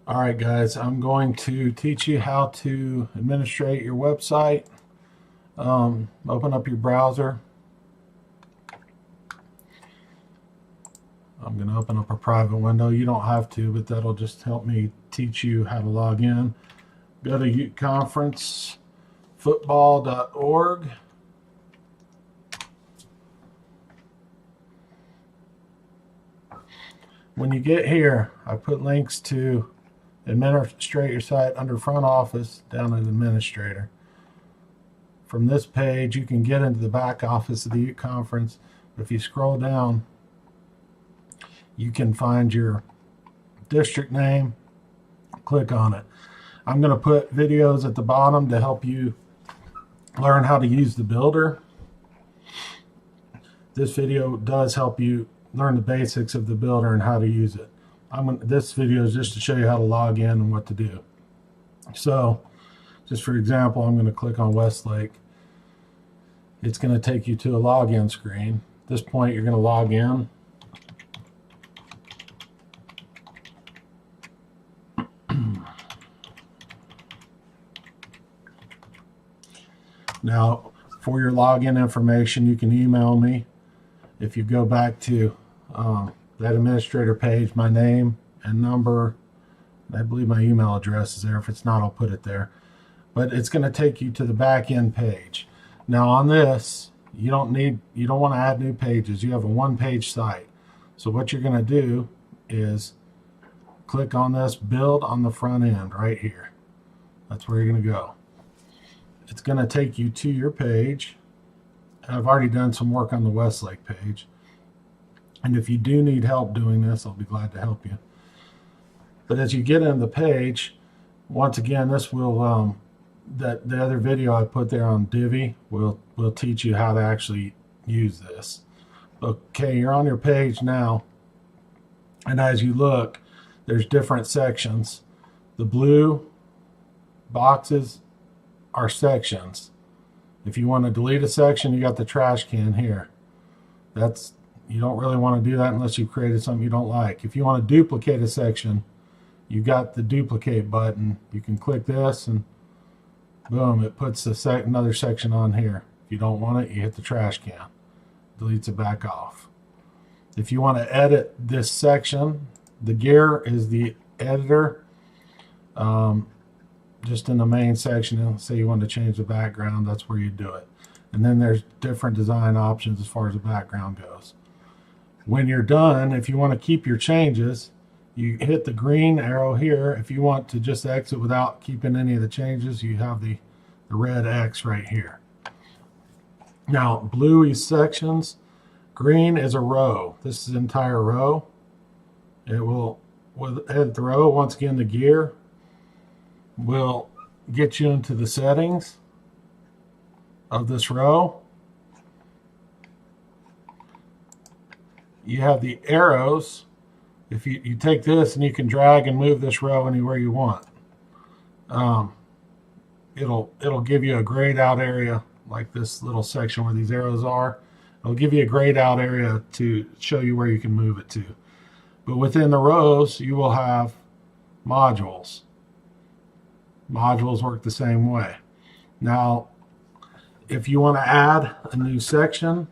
All right, guys, I'm going to teach you how to administrate your website. Open up your browser. I'm going to open up a private window. You don't have to, but that'll just help me teach you how to log in. Go to uteconferencefootball.org. When you get here, I put links to administrate your site under front office down at administrator. From this page, you can get into the back office of the Ute Conference. But if you scroll down, you can find your district name, click on it. I'm going to put videos at the bottom to help you learn how to use the builder. This video does help you learn the basics of the builder and how to use it. This video is just to show you how to log in and what to do. So, just for example, I'm going to click on Westlake. It's going to take you to a login screen. At this point, you're going to log in. Now, for your login information, you can email me. If you go back to that administrator page, my name and number, I believe my email address is there. If it's not, I'll put it there. But it's going to take you to the back end page. Now on this, you don't want to add new pages. You have a one-page site. So what you're going to do is click on this build on the front end right here. That's where you're going to go. It's going to take you to your page. I've already done some work on the Westlake page. And if you do need help doing this, I'll be glad to help you. But as you get in the page, once again, this will, the other video I put there on Divi will teach you how to actually use this. Okay, you're on your page now. And as you look, there's different sections. The blue boxes are sections. If you want to delete a section, you got the trash can here. You don't really want to do that unless you've created something you don't like. If you want to duplicate a section, you got the duplicate button. You can click this and boom, it puts another section on here. If you don't want it, you hit the trash can. Deletes it back off. If you want to edit this section, the gear is the editor. Just in the main section, say you want to change the background, that's where you do it. And then there's different design options as far as the background goes. When you're done, if you want to keep your changes, you hit the green arrow here. If you want to just exit without keeping any of the changes, you have the red X right here. Now, blue is sections. Green is a row. This is an entire row. It will edit the row. Once again, the gear will get you into the settings of this row. You have the arrows. If you take this and you can drag and move this row anywhere you want. It'll give you a grayed out area like this little section where these arrows are. It'll give you a grayed out area to show you where you can move it to. But within the rows, you will have modules. Modules work the same way. Now, if you want to add a new section,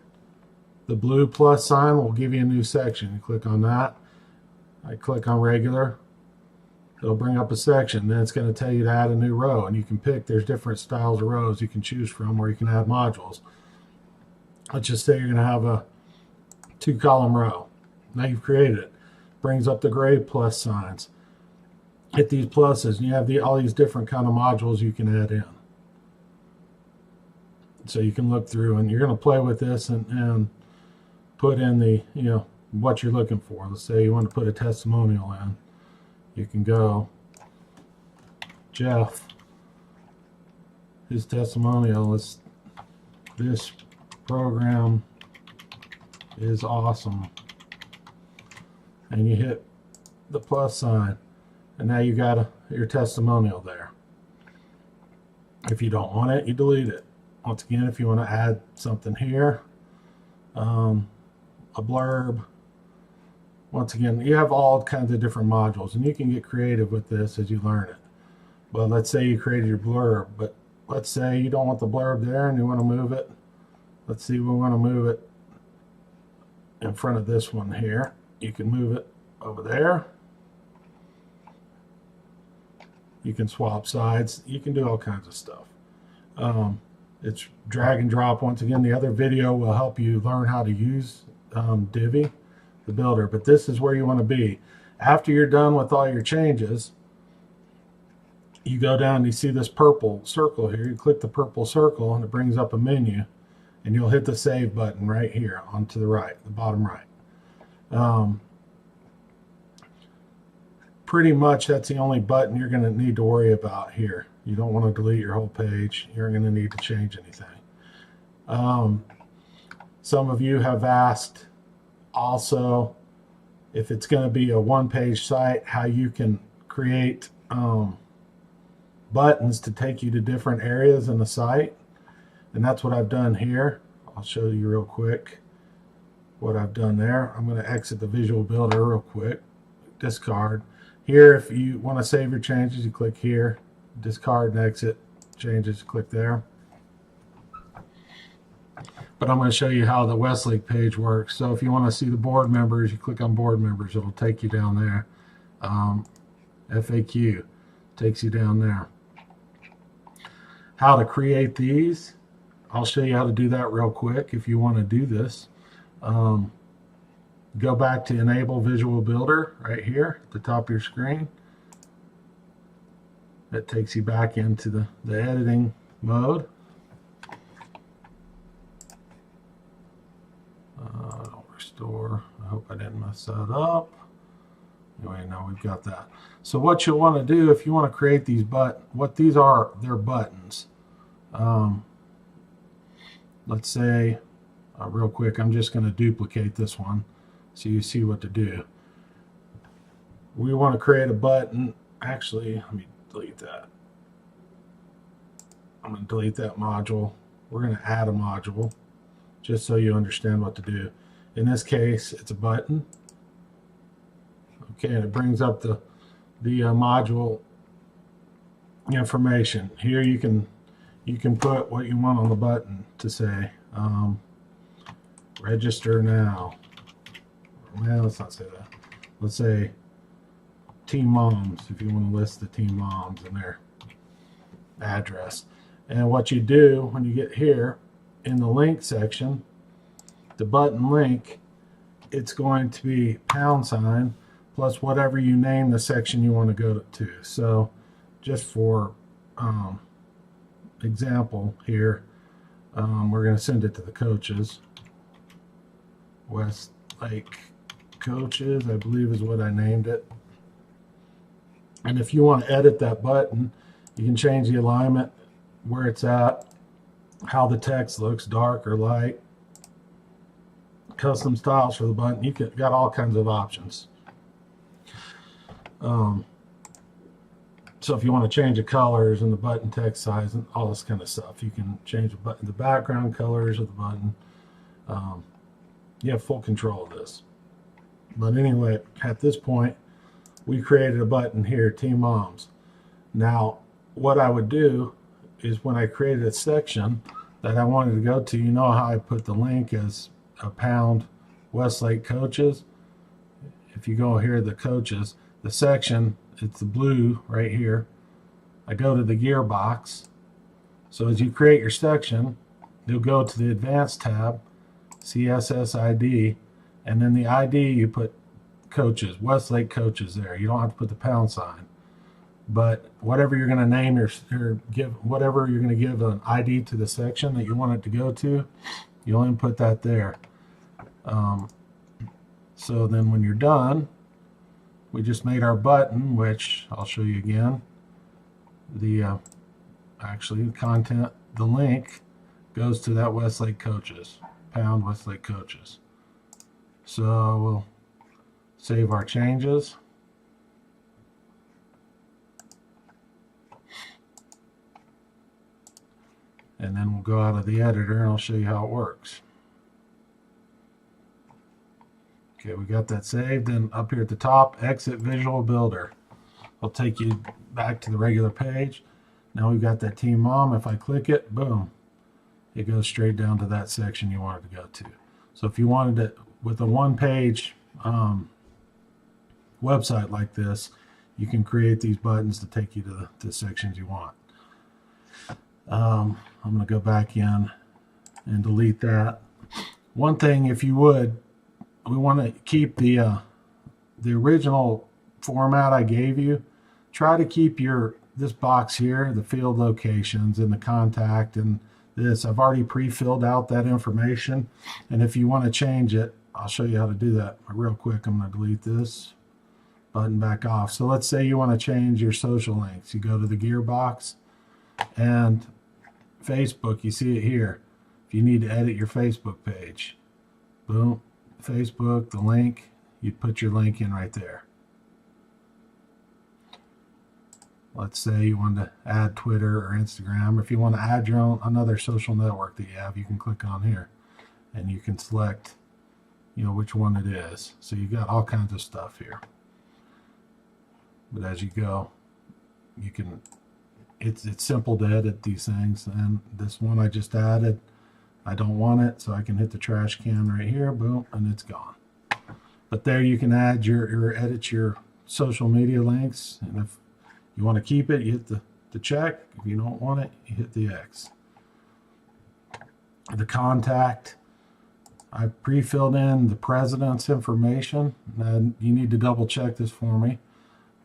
the blue plus sign will give you a new section. You click on that. I click on regular. It'll bring up a section. Then it's going to tell you to add a new row. And you can pick, there's different styles of rows you can choose from where you can add modules. Let's just say you're going to have a 2-column row. Now you've created it. Brings up the gray plus signs. Hit these pluses and you have all these different kind of modules you can add in. So you can look through and you're going to play with this and put in the, what you're looking for. Let's say you want to put a testimonial in. You can go, Jeff, his testimonial is, this program is awesome. And you hit the plus sign. And now you got your testimonial there. If you don't want it, you delete it. Once again, if you want to add something here, a blurb, once again, you have all kinds of different modules, and you can get creative with this as you learn it. But let's say you created your blurb, but let's say you don't want the blurb there and you want to move it. Let's see, we want to move it in front of this one here. You can move it over there. You can swap sides. You can do all kinds of stuff. It's drag and drop. Once again, the other video will help you learn how to use Divi, the builder. But this is where you want to be. After you're done with all your changes, you go down and you see this purple circle here. You click the purple circle and it brings up a menu. And you'll hit the save button right here on to the right, the bottom right. Pretty much that's the only button you're going to need to worry about here. You don't want to delete your whole page. You're going to need to change anything. Some of you have asked also if it's going to be a one-page site, how you can create buttons to take you to different areas in the site. And that's what I've done here. I'll show you real quick what I've done there. I'm going to exit the Visual Builder real quick. Discard. Here, if you want to save your changes, you click here. Discard and exit changes, click there. But I'm going to show you how the Westlake page works. So if you want to see the board members, you click on board members. It'll take you down there. FAQ takes you down there. How to create these. I'll show you how to do that real quick if you want to do this. Go back to Enable Visual Builder right here at the top of your screen. That takes you back into the editing mode. Restore. I hope I didn't mess that up. Anyway, now we've got that. So what you'll want to do if you want to create these what these are, they're buttons. Let's say, real quick, I'm just going to duplicate this one so you see what to do. We want to create a button. Actually, let me delete that. I'm going to delete that module. We're going to add a module just so you understand what to do. In this case, it's a button. Okay, and it brings up the module information. Here you can put what you want on the button to say. Register now. Well, let's not say that. Let's say Team Moms, if you want to list the Team Moms and their address. And what you do when you get here in the link section, the button link, it's going to be # plus whatever you name the section you want to go to. So just for example here, we're going to send it to the coaches. Westlake Coaches, I believe is what I named it. And if you want to edit that button, you can change the alignment, where it's at, how the text looks, dark or light, custom styles for the button. You got all kinds of options. So if you want to change the colors and the button text size and all this kind of stuff, you can change the background colors of the button. You have full control of this. But anyway, at this point, we created a button here, Team Moms. Now, what I would do is when I created a section that I wanted to go to, you know how I put the link as a # Westlake Coaches. If you go here, the coaches, the section, it's the blue right here. I go to the gearbox. So as you create your section, you'll go to the Advanced tab, CSS ID, and then the ID you put Coaches, Westlake Coaches there. You don't have to put the #. But whatever you're going to name whatever you're going to give an ID to the section that you want it to go to, you'll input that there. So then when you're done, we just made our button, which I'll show you again. Actually the content, the link goes to that Westlake Coaches, # Westlake Coaches. So we'll save our changes. And then we'll go out of the editor and I'll show you how it works. Okay, we got that saved. And up here at the top, exit Visual Builder. It'll take you back to the regular page. Now we've got that Team Mom. If I click it, boom, it goes straight down to that section you wanted to go to. So if you wanted it with a one-page website like this, you can create these buttons to take you to the sections you want. I'm going to go back in and delete that. One thing, if you would, we want to keep the original format I gave you. Try to keep this box here, the field locations and the contact and this. I've already pre-filled out that information, and if you want to change it, I'll show you how to do that real quick. I'm going to delete this button back off. So let's say you want to change your social links. You go to the gear box and Facebook, you see it here. If you need to edit your Facebook page, boom, Facebook, the link, you put your link in right there. Let's say you want to add Twitter or Instagram, or if you want to add your own another social network that you have, you can click on here and you can select, which one it is. So you got all kinds of stuff here. But as you go, you can, it's simple to edit these things. And this one I just added, I don't want it, so I can hit the trash can right here, boom, and it's gone. But there you can add edit your social media links, and if you want to keep it, you hit the check. If you don't want it, you hit the X. The contact, I pre-filled in the president's information, and you need to double check this for me.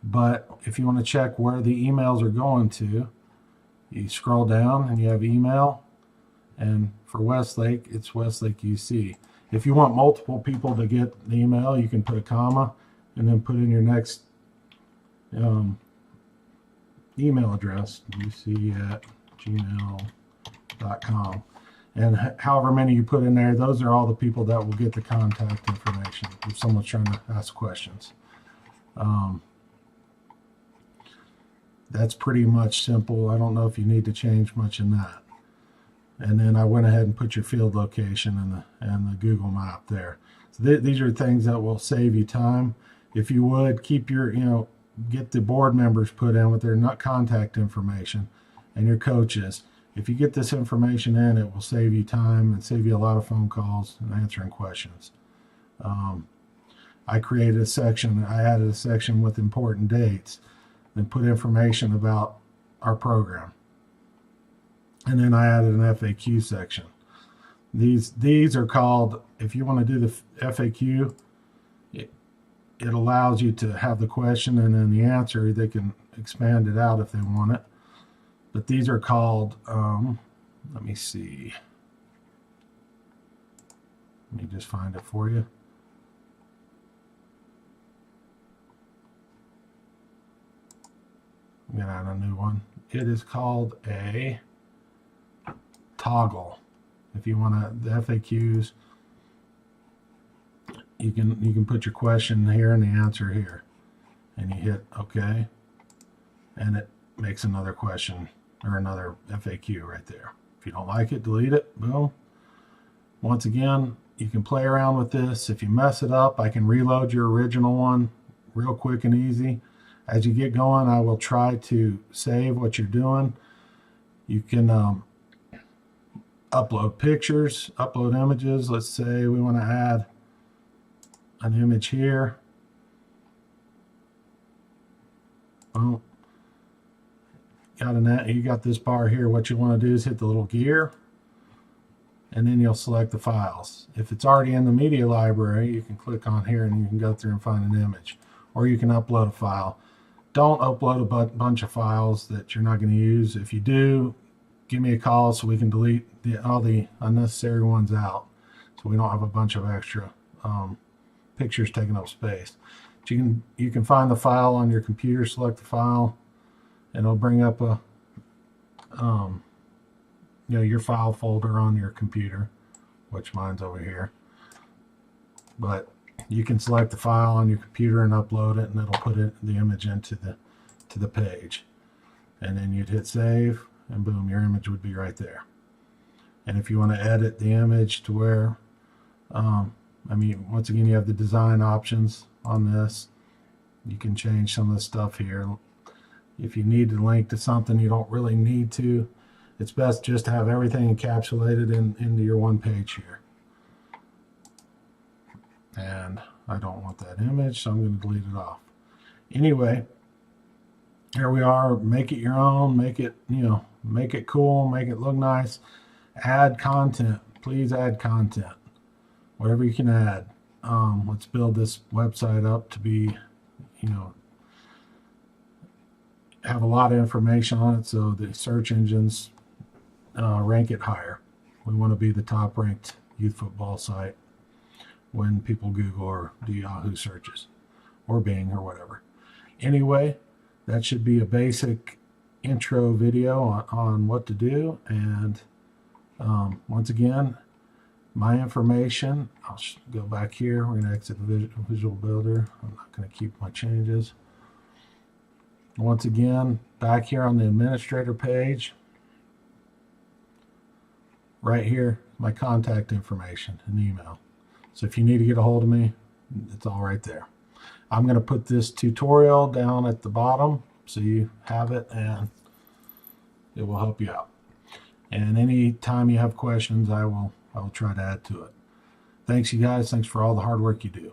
But if you want to check where the emails are going to, you scroll down and you have email, and for Westlake, it's Westlake UC. If you want multiple people to get the email, you can put a comma and then put in your next email address, uc@gmail.com. And however many you put in there, those are all the people that will get the contact information if someone's trying to ask questions. That's pretty much simple. I don't know if you need to change much in that. And then I went ahead and put your field location and the Google map there. So these are things that will save you time. If you would, keep your, get the board members put in with their contact information and your coaches. If you get this information in, it will save you time and save you a lot of phone calls and answering questions. I created a section, I added a section with important dates, then put information about our program. And then I added an FAQ section. These are called, if you want to do the FAQ, it allows you to have the question and then the answer. They can expand it out if they want it. But these are called, let me see. Let me just find it for you. I'm going to add a new one. It is called a toggle. If you want to, the FAQs, you can put your question here and the answer here, and you hit OK, and it makes another question or another FAQ right there. If you don't like it, delete it. Boom. Once again, you can play around with this. If you mess it up, I can reload your original one real quick and easy. As you get going, I will try to save what you're doing. You can upload pictures, upload images. Let's say we want to add an image here. Boom. You got this bar here. What you want to do is hit the little gear, and then you'll select the files. If it's already in the media library, you can click on here and you can go through and find an image, or you can upload a file. Don't upload a bunch of files that you're not going to use. If you do, give me a call so we can delete all the unnecessary ones out, so we don't have a bunch of extra pictures taking up space. But you can find the file on your computer, select the file, and it'll bring up a your file folder on your computer, which mine's over here. But you can select the file on your computer and upload it, and it'll put the image into the page. And then you'd hit save, and boom, your image would be right there. And if you want to edit the image to where I mean, once again, you have the design options on this. You can change some of the stuff here. If you need to link to something you don't really need to, it's best just to have everything encapsulated into your one page here. And I don't want that image, so I'm going to delete it off. Anyway, here we are. Make it your own. Make it, make it cool. Make it look nice. Add content. Please add content. Whatever you can add. Let's build this website up to be, have a lot of information on it so the search engines rank it higher. We want to be the top ranked youth football site when people Google or do Yahoo searches or Bing or whatever. Anyway, that should be a basic intro video on what to do. And once again, my information, I'll go back here. We're going to exit the Visual Builder. I'm not going to keep my changes. Once again, back here on the administrator page, right here, my contact information and email. So if you need to get a hold of me, it's all right there. I'm going to put this tutorial down at the bottom so you have it and it will help you out. And any time you have questions, I will try to add to it. Thanks, you guys. Thanks for all the hard work you do.